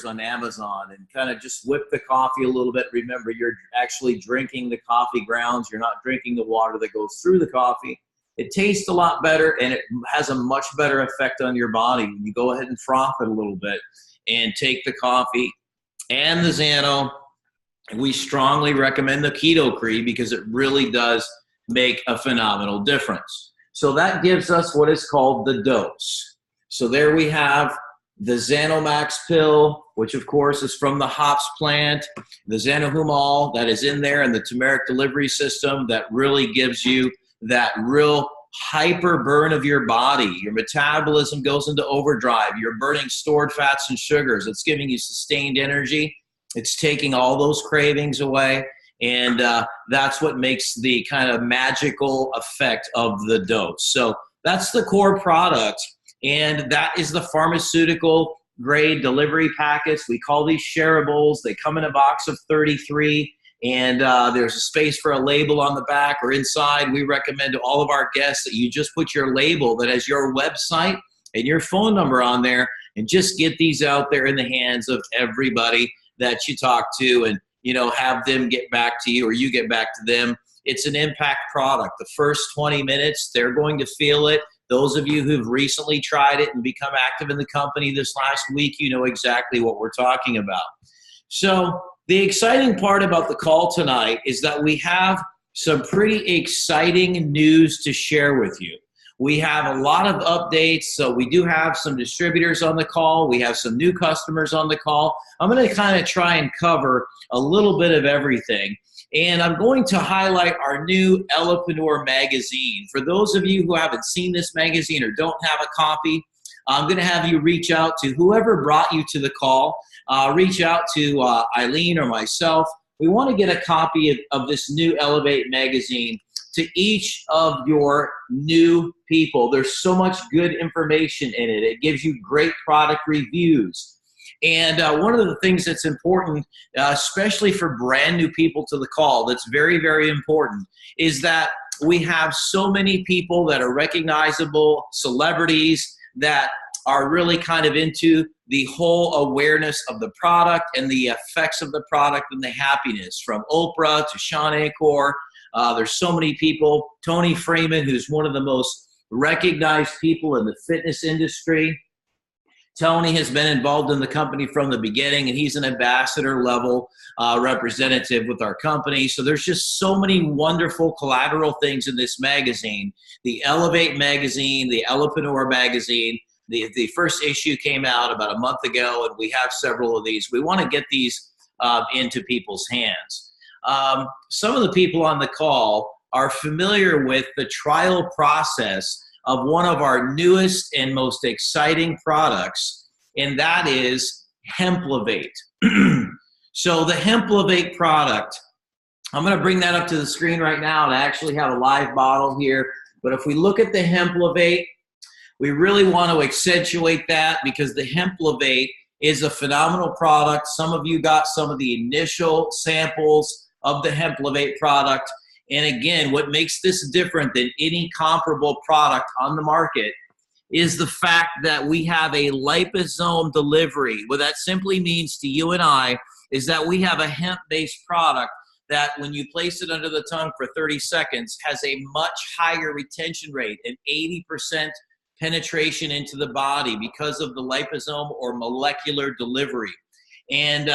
on Amazon and kind of just whip the coffee a little bit. Remember, you're actually drinking the coffee grounds. You're not drinking the water that goes through the coffee. It tastes a lot better, and it has a much better effect on your body. You go ahead and froth it a little bit and take the coffee and the Xano. We strongly recommend the KetoCree because it really does make a phenomenal difference. So that gives us what is called the dose. So there we have the XanoMax pill, which of course is from the hops plant, the Xanohumol that is in there, and the turmeric delivery system that really gives you that real hyper burn of your body. Your metabolism goes into overdrive. You're burning stored fats and sugars. It's giving you sustained energy. It's taking all those cravings away. And that's what makes the kind of magical effect of the dose. So that's the core product. And that is the pharmaceutical grade delivery packets. We call these shareables. They come in a box of 33. And there's a space for a label on the back or inside. We recommend to all of our guests that you just put your label that has your website and your phone number on there, and just get these out there in the hands of everybody that you talk to, and have them get back to you or you get back to them. It's an impact product. The first 20 minutes, they're going to feel it. Those of you who've recently tried it and become active in the company this last week, you know exactly what we're talking about. So the exciting part about the call tonight is that we have some pretty exciting news to share with you. We have a lot of updates. So we do have some distributors on the call. We have some new customers on the call. I'm going to kind of try and cover a little bit of everything. And I'm going to highlight our new Ellepreneur magazine. For those of you who haven't seen this magazine or don't have a copy, I'm going to have you reach out to whoever brought you to the call. Reach out to Eileen or myself. We want to get a copy of this new Elevate magazine to each of your new people. There's so much good information in it. It gives you great product reviews. And one of the things that's important, especially for brand new people to the call, that's very, very important, is that we have so many people that are recognizable celebrities that are really kind of into the whole awareness of the product and the effects of the product and the happiness, from Oprah to Sean Acor. There's so many people. Tony Freeman, who's one of the most recognized people in the fitness industry. Tony has been involved in the company from the beginning, and he's an ambassador level representative with our company. So there's just so many wonderful collateral things in this magazine. The Elevate magazine, the Ellepreneur magazine, the first issue came out about a month ago, and we have several of these. We want to get these into people's hands. Some of the people on the call are familiar with the trial process of one of our newest and most exciting products, and that is Hemplavate. So the Hemplavate product, I'm going to bring that up to the screen right now, and I actually have a live bottle here. But if we look at the Hemplavate, we really want to accentuate that because the Hemplavate is a phenomenal product. Some of you got some of the initial samples of the Hemplavate product. And again, what makes this different than any comparable product on the market is the fact that we have a liposome delivery. What that simply means to you and I is that we have a hemp-based product that when you place it under the tongue for 30 seconds has a much higher retention rate, an 80% penetration into the body because of the liposome or molecular delivery. And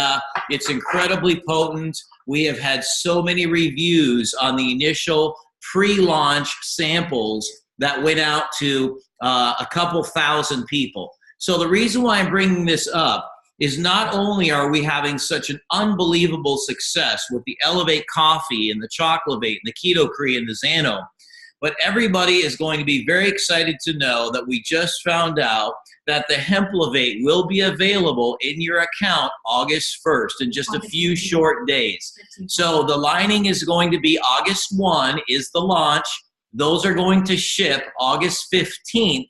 it's incredibly potent. We have had so many reviews on the initial pre-launch samples that went out to a couple thousand people. So the reason why I'm bringing this up is not only are we having such an unbelievable success with the Elevate Coffee and the Chocolavate and the KetoCree and the Xano, but everybody is going to be very excited to know that we just found out that the Hemplavate will be available in your account August 1st in just a few short days. So the lining is going to be August 1 is the launch. Those are going to ship August 15th,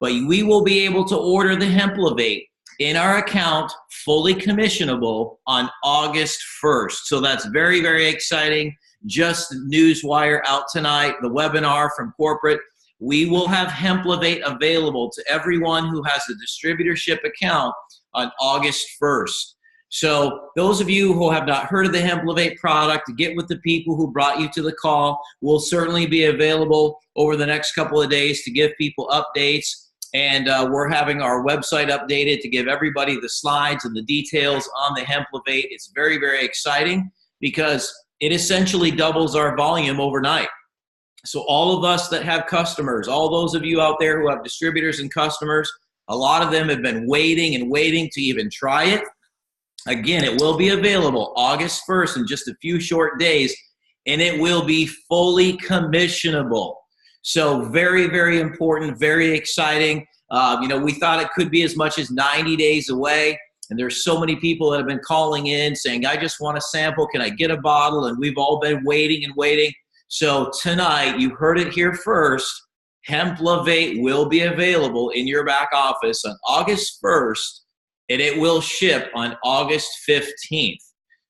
but we will be able to order the Hemplavate in our account fully commissionable on August 1st. So that's very, very exciting. Just Newswire out tonight, the webinar from corporate. We will have Hemplavate available to everyone who has a distributorship account on August 1st. So those of you who have not heard of the Hemplavate product, get with the people who brought you to the call. We'll certainly be available over the next couple of days to give people updates. And we're having our website updated to give everybody the slides and the details on the Hemplavate. It's very, very exciting because it essentially doubles our volume overnight. So all of us that have customers, all those of you out there who have distributors and customers, a lot of them have been waiting and waiting to even try it. Again, it will be available August 1st in just a few short days, and it will be fully commissionable. So very, very important, very exciting. We thought it could be as much as 90 days away, and there's so many people that have been calling in saying, I just want a sample, can I get a bottle? And we've all been waiting and waiting. So tonight, you heard it here first, Hemplavate will be available in your back office on August 1st, and it will ship on August 15th.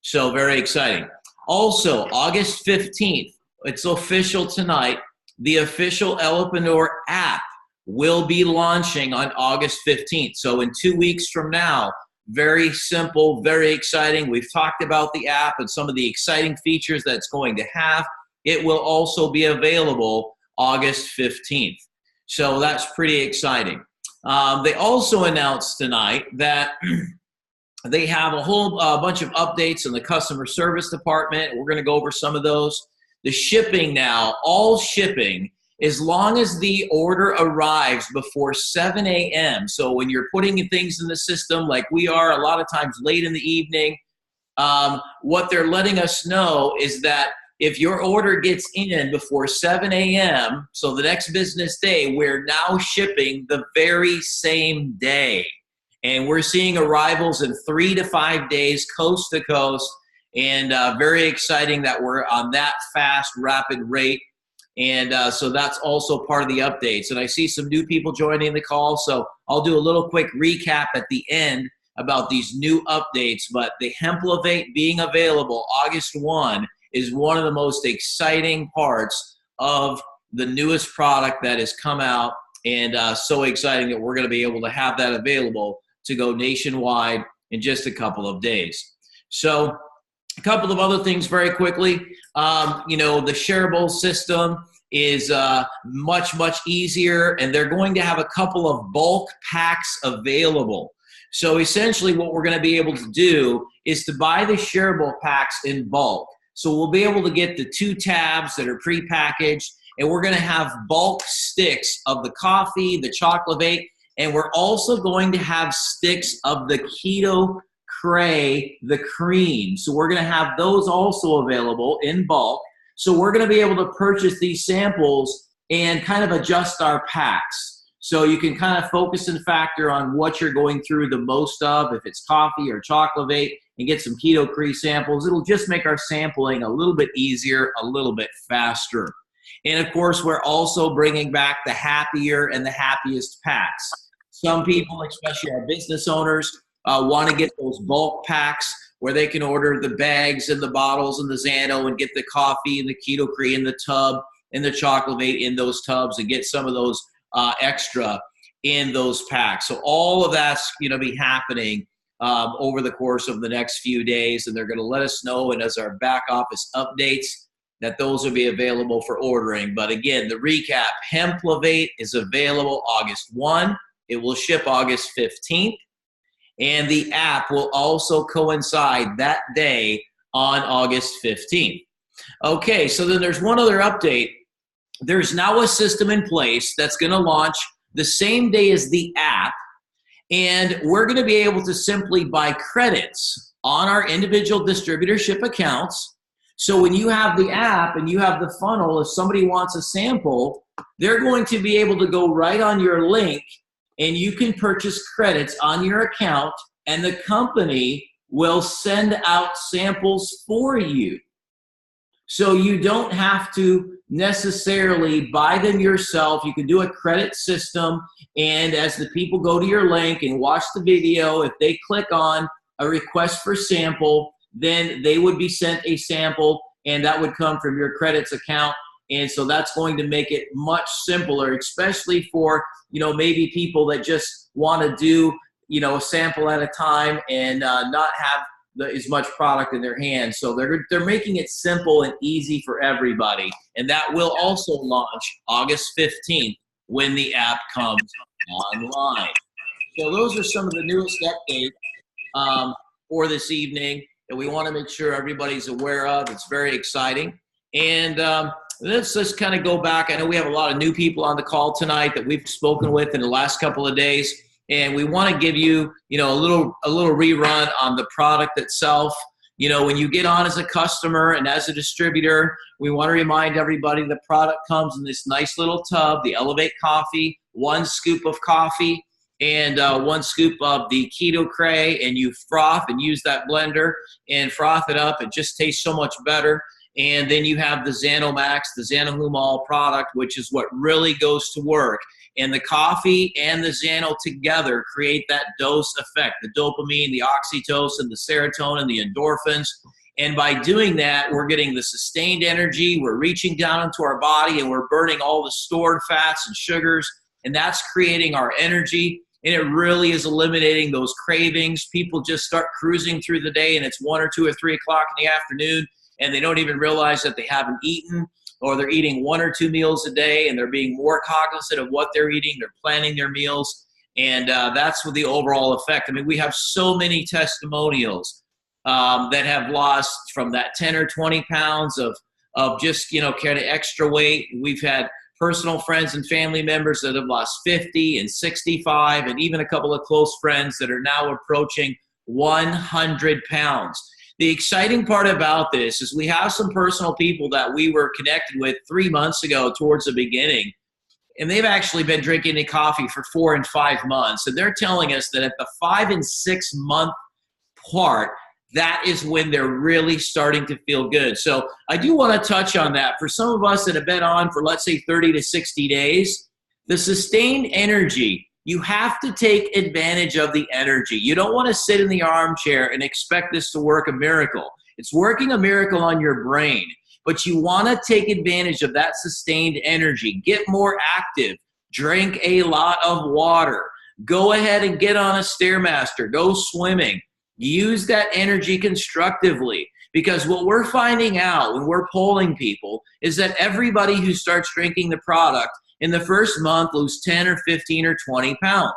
So very exciting. Also, August 15th, it's official tonight, the official Elipreneur app will be launching on August 15th. So in 2 weeks from now, very simple, very exciting. We've talked about the app and some of the exciting features that it's going to have. It will also be available August 15th. So that's pretty exciting. They also announced tonight that they have a whole bunch of updates in the customer service department. We're going to go over some of those. The shipping now, all shipping, as long as the order arrives before 7 a.m. So when you're putting things in the system like we are a lot of times late in the evening, what they're letting us know is that if your order gets in before 7 a.m., so the next business day, we're now shipping the very same day. And we're seeing arrivals in 3 to 5 days, coast to coast, and very exciting that we're on that fast, rapid rate. And so that's also part of the updates. And I see some new people joining the call, so I'll do a little quick recap at the end about these new updates. But the Hemplavate being available August 1 is one of the most exciting parts of the newest product that has come out, and so exciting that we're going to be able to have that available to go nationwide in just a couple of days. So a couple of other things very quickly. The shareable system is much, much easier, and they're going to have a couple of bulk packs available. So essentially what we're going to be able to do is to buy the shareable packs in bulk. So we'll be able to get the 2 tabs that are prepackaged, and we're going to have bulk sticks of the coffee, the Chocolavate, and we're also going to have sticks of the Keto Cray, the cream. So we're going to have those also available in bulk. So we're going to be able to purchase these samples and kind of adjust our packs. So you can kind of focus and factor on what you're going through the most of, if it's coffee or Chocolavate, and get some Keto Cray samples. It'll just make our sampling a little bit easier, a little bit faster. And of course, we're also bringing back the happier and the happiest packs. Some people, especially our business owners, want to get those bulk packs where they can order the bags and the bottles and the Xano and get the coffee and the Keto Cray in the tub and the Chocolavate in those tubs and get some of those extra in those packs. So all of that's going to be happening over the course of the next few days, and they're going to let us know, and as our back office updates, that those will be available for ordering. But again, the recap, Hemplavate is available August 1. It will ship August 15th, and the app will also coincide that day on August 15th. Okay, so then there's one other update. There's now a system in place that's going to launch the same day as the app, and we're going to be able to simply buy credits on our individual distributorship accounts. So when you have the app and you have the funnel, if somebody wants a sample, they're going to be able to go right on your link, and you can purchase credits on your account, and the company will send out samples for you. So you don't have to necessarily buy them yourself. You can do a credit system, and as the people go to your link and watch the video, if they click on a request for sample, then they would be sent a sample, and that would come from your credits account. And so that's going to make it much simpler, especially for, maybe people that just want to do a sample at a time and not have as much product in their hands. So they're making it simple and easy for everybody. And that will also launch August 15th when the app comes online. So those are some of the newest updates for this evening that we want to make sure everybody's aware of. It's very exciting. And let's just kind of go back. I know we have a lot of new people on the call tonight that we've spoken with in the last couple of days. And we want to give you, a little rerun on the product itself. When you get on as a customer and as a distributor, we want to remind everybody the product comes in this nice little tub, the Elevate Coffee, 1 scoop of coffee and 1 scoop of the Keto Cray, and you froth and use that blender and froth it up. It just tastes so much better. And then you have the Xanomax, the Xanohumal product, which is what really goes to work. And the coffee and the Xano together create that dose effect, the dopamine, the oxytocin, the serotonin, the endorphins. And by doing that, we're getting the sustained energy. We're reaching down into our body and we're burning all the stored fats and sugars. And that's creating our energy. And it really is eliminating those cravings. People just start cruising through the day and it's 1 or 2 or 3 o'clock in the afternoon and they don't even realize that they haven't eaten, or they're eating 1 or 2 meals a day and they're being more cognizant of what they're eating. They're planning their meals. And that's what the overall effect. I mean, we have so many testimonials that have lost from that 10 or 20 pounds of just, kind of extra weight. We've had personal friends and family members that have lost 50 and 65, and even a couple of close friends that are now approaching 100 pounds. The exciting part about this is we have some personal people that we were connected with 3 months ago towards the beginning, and they've actually been drinking the coffee for 4 and 5 months. And they're telling us that at the 5 and 6 month part, that is when they're really starting to feel good. So I do want to touch on that. For some of us that have been on for, let's say, 30 to 60 days, the sustained energy, you have to take advantage of the energy. You don't want to sit in the armchair and expect this to work a miracle. It's working a miracle on your brain, but you want to take advantage of that sustained energy. Get more active. Drink a lot of water. Go ahead and get on a Stairmaster. Go swimming. Use that energy constructively, because what we're finding out when we're polling people is that everybody who starts drinking the product in the first month lose 10 or 15 or 20 pounds.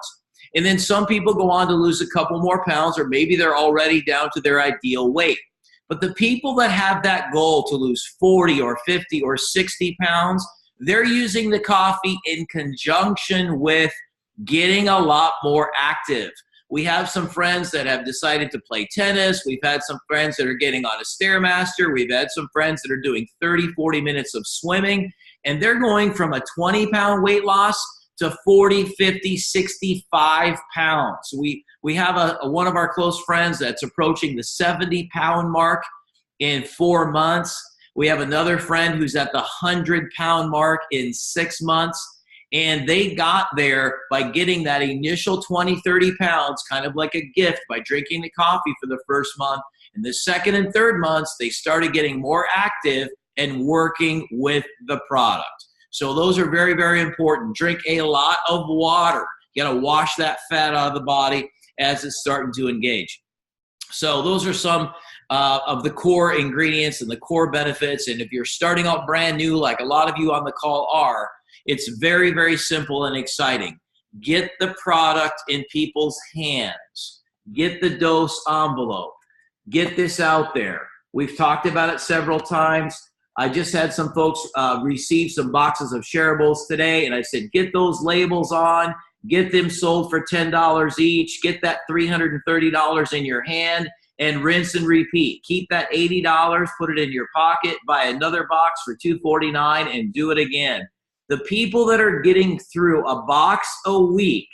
And then some people go on to lose a couple more pounds, or maybe they're already down to their ideal weight. But the people that have that goal to lose 40 or 50 or 60 pounds, they're using the coffee in conjunction with getting a lot more active. We have some friends that have decided to play tennis. We've had some friends that are getting on a Stairmaster. We've had some friends that are doing 30, 40 minutes of swimming. And they're going from a 20-pound weight loss to 40, 50, 65 pounds. We have one of our close friends that's approaching the 70-pound mark in 4 months. We have another friend who's at the 100-pound mark in 6 months. And they got there by getting that initial 20, 30 pounds, kind of like a gift, by drinking the coffee for the first month. And the second and third months, they started getting more active and working with the product. So those are very, very important. Drink a lot of water. You got to wash that fat out of the body as it's starting to engage. So those are some of the core ingredients and the core benefits. And if you're starting out brand new, like a lot of you on the call are, it's very, very simple and exciting. Get the product in people's hands. Get the dose envelope. Get this out there. We've talked about it several times. I just had some folks receive some boxes of shareables today, and I said, get those labels on. Get them sold for $10 each. Get that $330 in your hand and rinse and repeat. Keep that $80, put it in your pocket, buy another box for $249, and do it again. The people that are getting through a box a week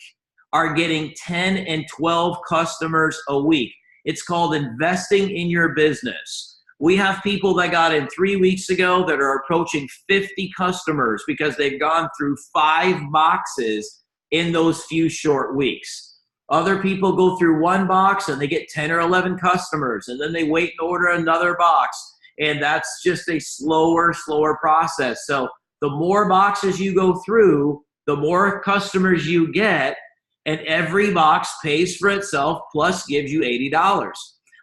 are getting 10 and 12 customers a week. It's called investing in your business. We have people that got in 3 weeks ago that are approaching 50 customers because they've gone through 5 boxes in those few short weeks. Other people go through 1 box and they get 10 or 11 customers, and then they wait and order another box. And that's just a slower process. So the more boxes you go through, the more customers you get, and every box pays for itself plus gives you $80.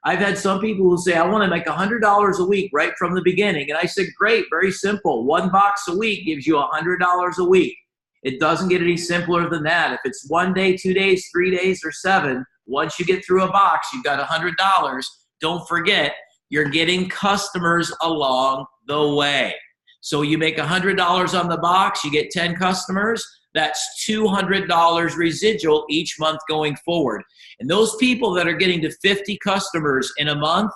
I've had some people who say, I want to make $100 a week right from the beginning. And I said, great, very simple. One box a week gives you $100 a week. It doesn't get any simpler than that. If it's 1 day, 2 days, 3 days, or 7, once you get through a box, you've got $100. Don't forget, you're getting customers along the way. So you make $100 on the box, you get 10 customers. That's $200 residual each month going forward. And those people that are getting to 50 customers in a month,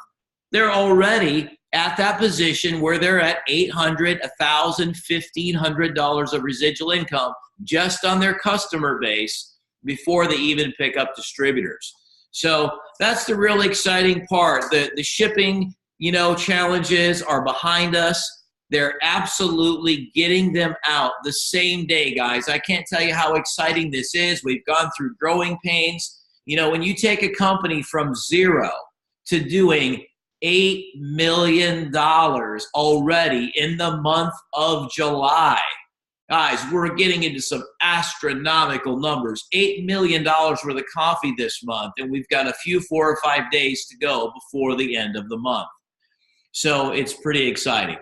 they're already at that position where they're at $800, $1,000, $1,500 of residual income just on their customer base before they even pick up distributors. So that's the really exciting part. The shipping, challenges are behind us. They're absolutely getting them out the same day, guys. I can't tell you how exciting this is. We've gone through growing pains. When you take a company from 0 to doing $8 million already in the month of July, guys, we're getting into some astronomical numbers. $8 million worth of coffee this month, and we've got a few 4 or 5 days to go before the end of the month. So it's pretty exciting.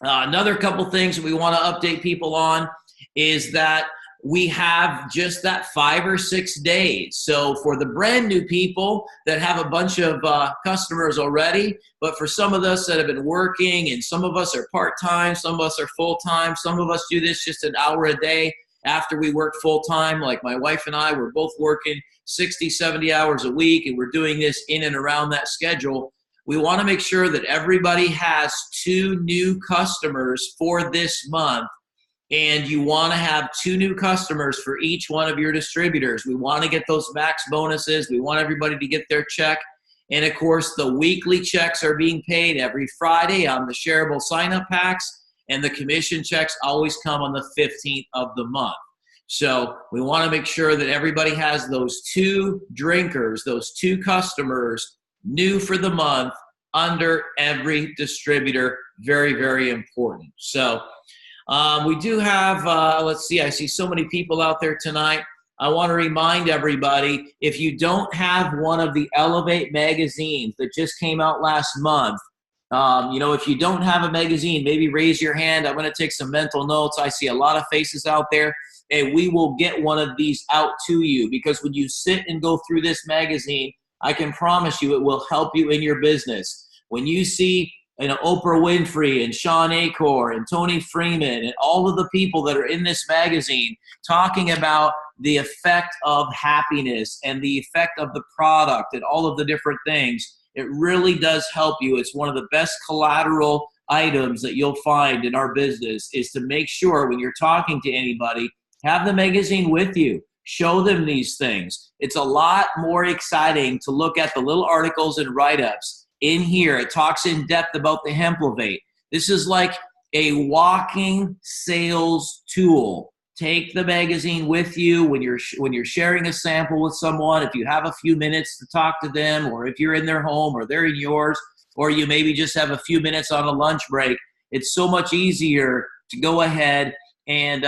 Another couple things that we want to update people on is that we have just that 5 or 6 days. So for the brand new people that have a bunch of customers already, but for some of us that have been working, and some of us are part-time, some of us are full-time, some of us do this just an hour a day after we work full-time. Like my wife and I, we're both working 60, 70 hours a week, and we're doing this in and around that schedule. We want to make sure that everybody has 2 new customers for this month, and you want to have 2 new customers for each one of your distributors. We want to get those max bonuses. We want everybody to get their check. And of course, the weekly checks are being paid every Friday on the shareable sign-up packs, and the commission checks always come on the 15th of the month. So we want to make sure that everybody has those 2 drinkers, those 2 customers new for the month under every distributor. Very, very important. So we do have, let's see, I see so many people out there tonight. I want to remind everybody, if you don't have one of the Elevate magazines that just came out last month, if you don't have a magazine, maybe raise your hand. I'm going to take some mental notes. I see a lot of faces out there. And we will get one of these out to you, because when you sit and go through this magazine, I can promise you it will help you in your business. When you see Oprah Winfrey and Sean Acor and Tony Freeman and all of the people that are in this magazine talking about the effect of happiness and the effect of the product and all of the different things, it really does help you. It's one of the best collateral items that you'll find in our business, is to make sure when you're talking to anybody, have the magazine with you. Show them these things. It's a lot more exciting to look at the little articles and write-ups. In here, it talks in depth about the Hemplovate. This is like a walking sales tool. Take the magazine with you when you're sharing a sample with someone. If you have a few minutes to talk to them, or if you're in their home or they're in yours, or you maybe just have a few minutes on a lunch break, it's so much easier to go ahead and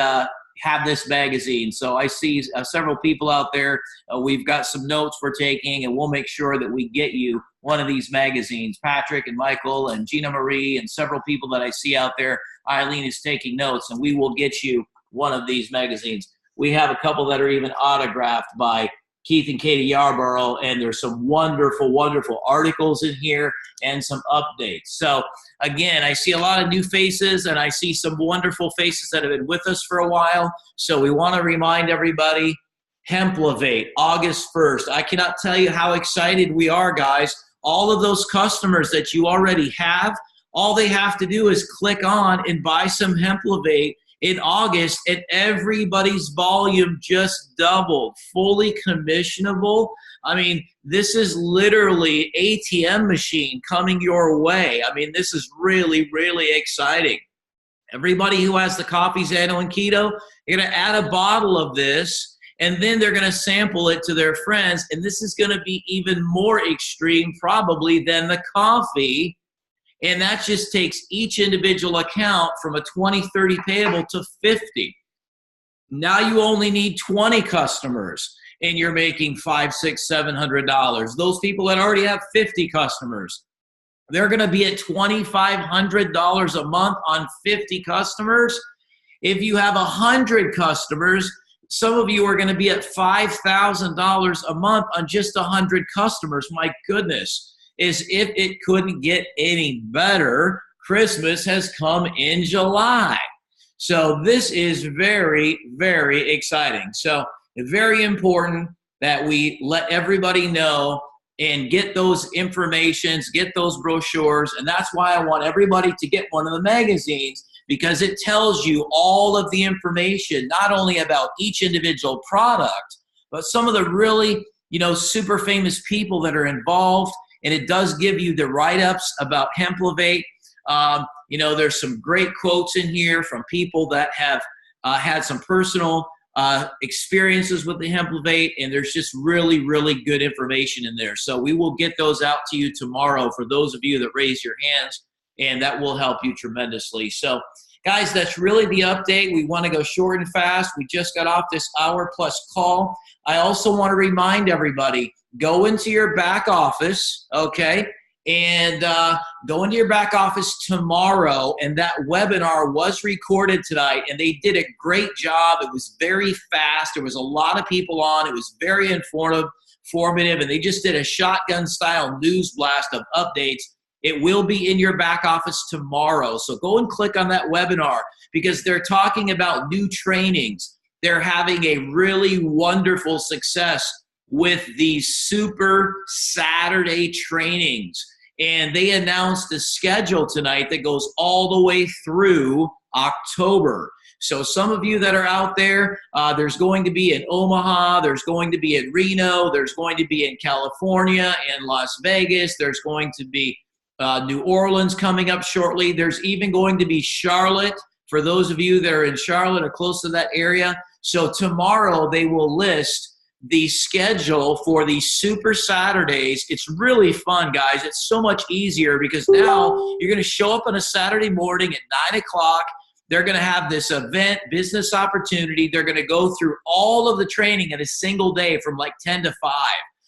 have this magazine. So I see several people out there. We've got some notes we're taking, and we'll make sure that we get you one of these magazines. Patrick and Michael and Gina Marie and several people that I see out there. Eileen is taking notes, and we will get you one of these magazines. We have a couple that are even autographed by Keith and Katie Yarborough, and there's some wonderful, wonderful articles in here and some updates. So again, I see a lot of new faces, and I see some wonderful faces that have been with us for a while. So we want to remind everybody, Hemplovate, August 1st. I cannot tell you how excited we are, guys. All of those customers that you already have, all they have to do is click on and buy some Hemplovate in August, and everybody's volume just doubled. Fully commissionable. I mean, this is literally ATM machine coming your way. I mean, this is really, really exciting. Everybody who has the Coffee Xano and Keto, you're going to add a bottle of this, and then they're going to sample it to their friends, and this is going to be even more extreme probably than the coffee. And that just takes each individual account from a 20-30 payable to 50. Now you only need 20 customers. and you're making $500, $600, $700. Those people that already have 50 customers, they're going to be at $2,500 a month on 50 customers. If you have 100 customers, some of you are going to be at $5,000 a month on just 100 customers. My goodness, as if it couldn't get any better, Christmas has come in July. So this is very, very exciting. So very important that we let everybody know and get those informations, get those brochures. And that's why I want everybody to get one of the magazines, because it tells you all of the information, not only about each individual product, but some of the really, super famous people that are involved. And it does give you the write-ups about Hemplavate. There's some great quotes in here from people that have had some personal experiences with the Hemplavate, and there's just really, really good information in there. So we will get those out to you tomorrow for those of you that raise your hands, and that will help you tremendously. So guys, that's really the update. We want to go short and fast. We just got off this hour-plus call. I also want to remind everybody, go into your back office, okay? And go into your back office tomorrow, and that webinar was recorded tonight, and they did a great job. It was very fast. There was a lot of people on. It was very informative, and they just did a shotgun-style news blast of updates. It will be in your back office tomorrow, so go and click on that webinar, because they're talking about new trainings. They're having a really wonderful success with these Super Saturday trainings. And they announced a schedule tonight that goes all the way through October. So some of you that are out there, there's going to be in Omaha, there's going to be in Reno, there's going to be in California and Las Vegas, there's going to be New Orleans coming up shortly. There's even going to be Charlotte, for those of you that are in Charlotte or close to that area. So tomorrow they will list the schedule for these Super Saturdays. It's really fun, guys. It's so much easier because now you're going to show up on a Saturday morning at 9 o'clock. They're going to have this event, business opportunity. They're going to go through all of the training in a single day from like 10 to 5.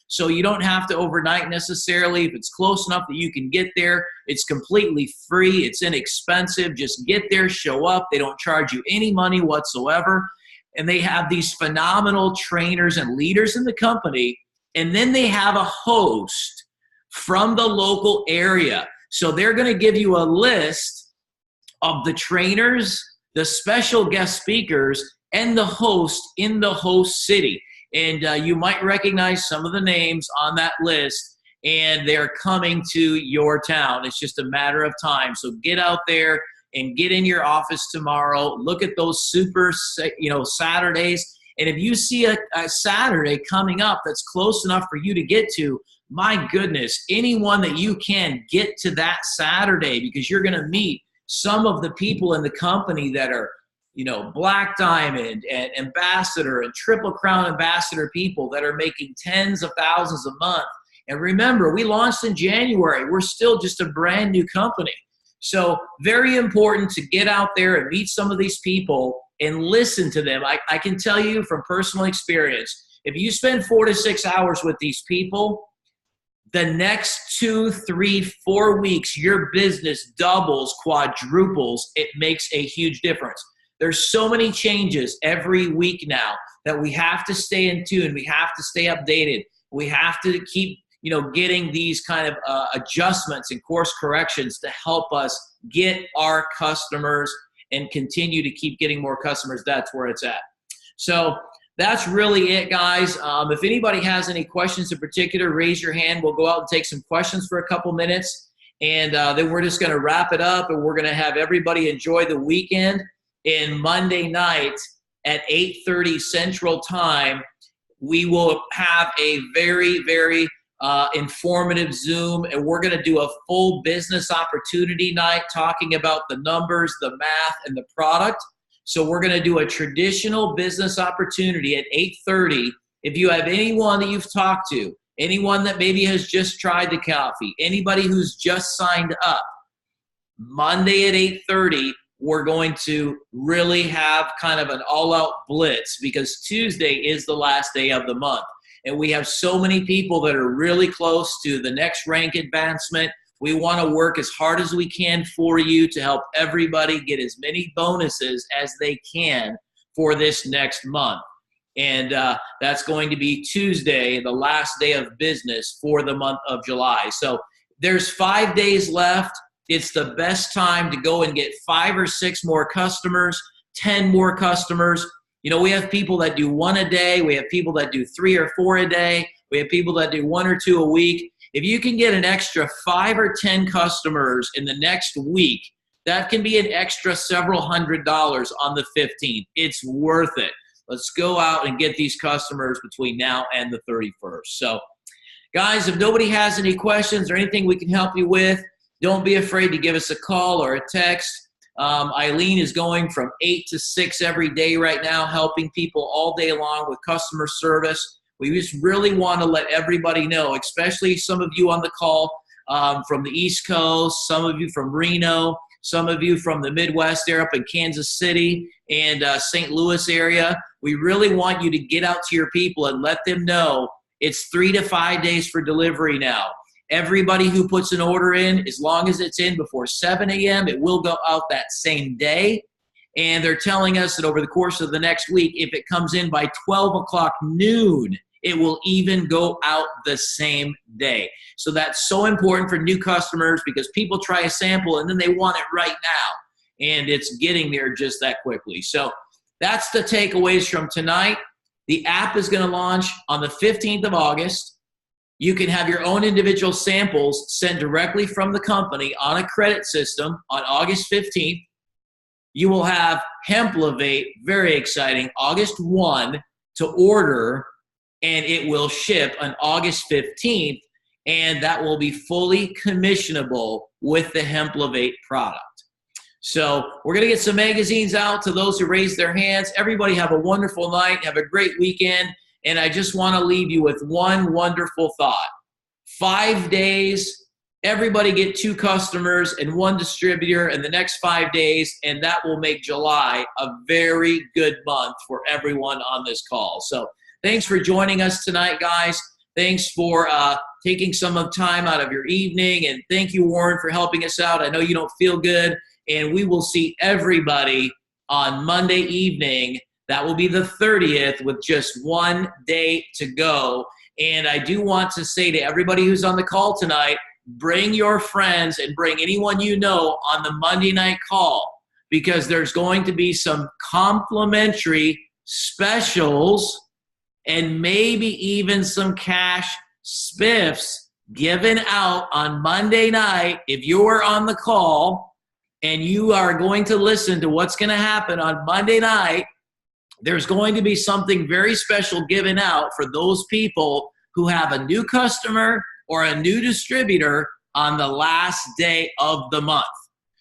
So you don't have to overnight necessarily. If it's close enough that you can get there, it's completely free. It's inexpensive. Just get there, show up. They don't charge you any money whatsoever. And they have these phenomenal trainers and leaders in the company. And then they have a host from the local area. So they're going to give you a list of the trainers, the special guest speakers, and the host in the host city. And you might recognize some of the names on that list, and they're coming to your town. It's just a matter of time. So get out there and get in your office tomorrow. Look at those Super, Saturdays. And if you see a Saturday coming up that's close enough for you to get to, my goodness, anyone that you can, get to that Saturday, because you're going to meet some of the people in the company that are, Black Diamond and Ambassador and Triple Crown Ambassador people that are making tens of thousands a month. And remember, we launched in January. We're still just a brand new company. So very important to get out there and meet some of these people and listen to them. I can tell you from personal experience, if you spend 4 to 6 hours with these people, the next 2, 3, 4 weeks, your business doubles, quadruples. It makes a huge difference. There's so many changes every week now that we have to stay in tune. We have to stay updated. We have to keep getting these kind of adjustments and course corrections to help us get our customers and continue to keep getting more customers. That's where it's at. So that's really it, guys. If anybody has any questions in particular, raise your hand. We'll go out and take some questions for a couple minutes, and then we're just going to wrap it up, and we're going to have everybody enjoy the weekend. And Monday night at 8:30 Central Time, we will have a very, very informative Zoom, and we're going to do a full business opportunity night talking about the numbers, the math, and the product. So we're going to do a traditional business opportunity at 8:30. If you have anyone that you've talked to, anyone that maybe has just tried the coffee, anybody who's just signed up, Monday at 8:30, we're going to really have kind of an all-out blitz because Tuesday is the last day of the month. And we have so many people that are really close to the next rank advancement. We want to work as hard as we can for you to help everybody get as many bonuses as they can for this next month. And that's going to be Tuesday, the last day of business for the month of July. So there's 5 days left. It's the best time to go and get 5 or 6 more customers, 10 more customers. You know, we have people that do 1 a day. We have people that do 3 or 4 a day. We have people that do 1 or 2 a week. If you can get an extra 5 or 10 customers in the next week, that can be an extra several $100s on the 15th. It's worth it. Let's go out and get these customers between now and the 31st. So, guys, if nobody has any questions or anything we can help you with, don't be afraid to give us a call or a text. Eileen is going from 8 to 6 every day right now, helping people all day long with customer service. We just really want to let everybody know, especially some of you on the call from the East Coast, some of you from Reno, some of you from the Midwest area up in Kansas City and St. Louis area. We really want you to get out to your people and let them know it's 3 to 5 days for delivery now. Everybody who puts an order in, as long as it's in before 7 a.m., it will go out that same day. And they're telling us that over the course of the next week, if it comes in by 12 o'clock noon, it will even go out the same day. So that's so important for new customers because people try a sample and then they want it right now. And it's getting there just that quickly. So that's the takeaways from tonight. The app is going to launch on the 15th of August. You can have your own individual samples sent directly from the company on a credit system on August 15th. You will have Hemplavate, very exciting, August 1 to order, and it will ship on August 15th, and that will be fully commissionable with the Hemplavate product. So we're going to get some magazines out to those who raised their hands. Everybody have a wonderful night. Have a great weekend. And I just want to leave you with one wonderful thought. 5 days, everybody get 2 customers and 1 distributor in the next 5 days, and that will make July a very good month for everyone on this call. So thanks for joining us tonight, guys. Thanks for taking some of time out of your evening, and thank you, Warren, for helping us out. I know you don't feel good, and we will see everybody on Monday evening. That will be the 30th with just 1 day to go. And I do want to say to everybody who's on the call tonight, bring your friends and bring anyone you know on the Monday night call because there's going to be some complimentary specials and maybe even some cash spiffs given out on Monday night. If you're on the call and you are going to listen to what's going to happen on Monday night, there's going to be something very special given out for those people who have a new customer or a new distributor on the last day of the month.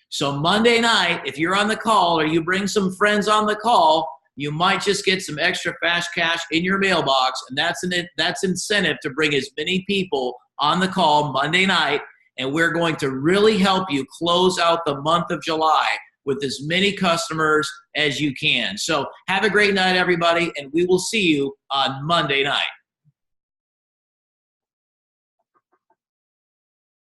So Monday night, if you're on the call or you bring some friends on the call, you might just get some extra fast cash in your mailbox, and that's incentive to bring as many people on the call Monday night, and we're going to really help you close out the month of July with as many customers as you can. So have a great night, everybody, and we will see you on Monday night.